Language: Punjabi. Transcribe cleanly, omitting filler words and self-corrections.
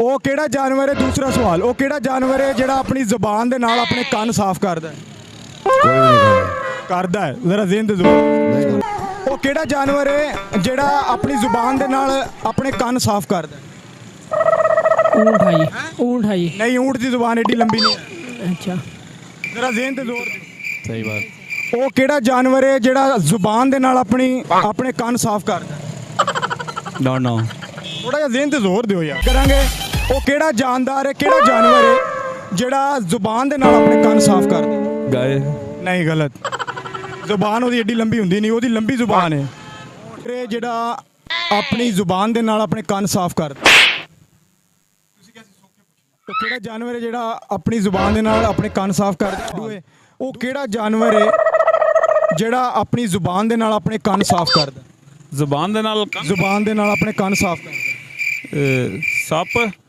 ਉਹ ਕਿਹੜਾ ਜਾਨਵਰ ਹੈ? ਦੂਸਰਾ ਸਵਾਲ, ਉਹ ਕਿਹੜਾ ਜਾਨਵਰ ਹੈ ਜਿਹੜਾ ਆਪਣੀ ਜ਼ੁਬਾਨ ਦੇ ਨਾਲ ਆਪਣੇ ਕੰਨ ਸਾਫ਼ ਕਰਦਾ ਹੈ? कोई नहीं ਕਰਦਾ ਹੈ, ਜ਼ਰਾ ਜ਼ਿਹਨ ਤੇ ਜ਼ੋਰ। नहीं ਉਹ ਕਿਹੜਾ ਜਾਨਵਰ ਹੈ ਜਿਹੜਾ ਆਪਣੀ ਜ਼ੁਬਾਨ ਦੇ ਨਾਲ ਆਪਣੇ ਕੰਨ ਸਾਫ਼ ਕਰਦਾ ਹੈ? ऊँट है जी, ऊँट है जी। ਨਹੀਂ, ਊਂਟ ਦੀ ਜ਼ੁਬਾਨ ਏਡੀ ਲੰਬੀ ਨਹੀਂ ਹੈ। अच्छा, ਜ਼ਰਾ ਜ਼ਿਹਨ ਤੇ ਜ਼ੋਰ ਦਿਓ। सही बात। ਉਹ ਕਿਹੜਾ ਜਾਨਵਰ ਹੈ ਜਿਹੜਾ ਜ਼ੁਬਾਨ ਦੇ ਨਾਲ ਆਪਣੇ ਕੰਨ ਸਾਫ਼ ਕਰਦਾ ਹੈ? Don't know. ਥੋੜਾ ਜਿਹਾ ਜ਼ਿਹਨ ਤੇ ਜ਼ੋਰ ਦਿਓ ਯਾਰ। ਕਰਾਂਗੇ, ਉਹ ਕਿਹੜਾ ਜਾਨਦਾਰ ਹੈ, ਕਿਹੜਾ ਜਾਨਵਰ ਹੈ ਜਿਹੜਾ ਜ਼ੁਬਾਨ ਦੇ ਨਾਲ ਆਪਣੇ ਕੰਨ ਸਾਫ਼ ਕਰਦਾ ਹੈ? गाय। ਨਹੀਂ, ਗਲਤ। ਜ਼ੁਬਾਨ ਉਹਦੀ ਏਡੀ ਲੰਬੀ ਹੁੰਦੀ ਨਹੀਂ, ਉਹਦੀ ਲੰਬੀ ਜ਼ੁਬਾਨ ਹੈ। ਇਹ ਜਿਹੜਾ ਆਪਣੀ ਜ਼ੁਬਾਨ ਦੇ ਨਾਲ ਆਪਣੇ ਕੰਨ ਸਾਫ਼ ਕਰਦਾ, ਉਹ ਕਿਹੜਾ ਜਾਨਵਰ ਹੈ ਜਿਹੜਾ ਆਪਣੀ ਜ਼ੁਬਾਨ ਦੇ ਨਾਲ ਆਪਣੇ ਕੰਨ ਸਾਫ਼ ਕਰਦਾ? ਉਹ ਕਿਹੜਾ ਜਾਨਵਰ ਹੈ ਜਿਹੜਾ ਆਪਣੀ ਜ਼ੁਬਾਨ ਦੇ ਨਾਲ ਆਪਣੇ ਕੰਨ ਸਾਫ਼ ਕਰਦਾ? ਜ਼ੁਬਾਨ ਦੇ ਨਾਲ ਜ਼ੁਬਾਨ ਦੇ ਨਾਲ ਆਪਣੇ ਕੰਨ ਸਾਫ਼ ਕਰਦਾ। ਸੱਪ।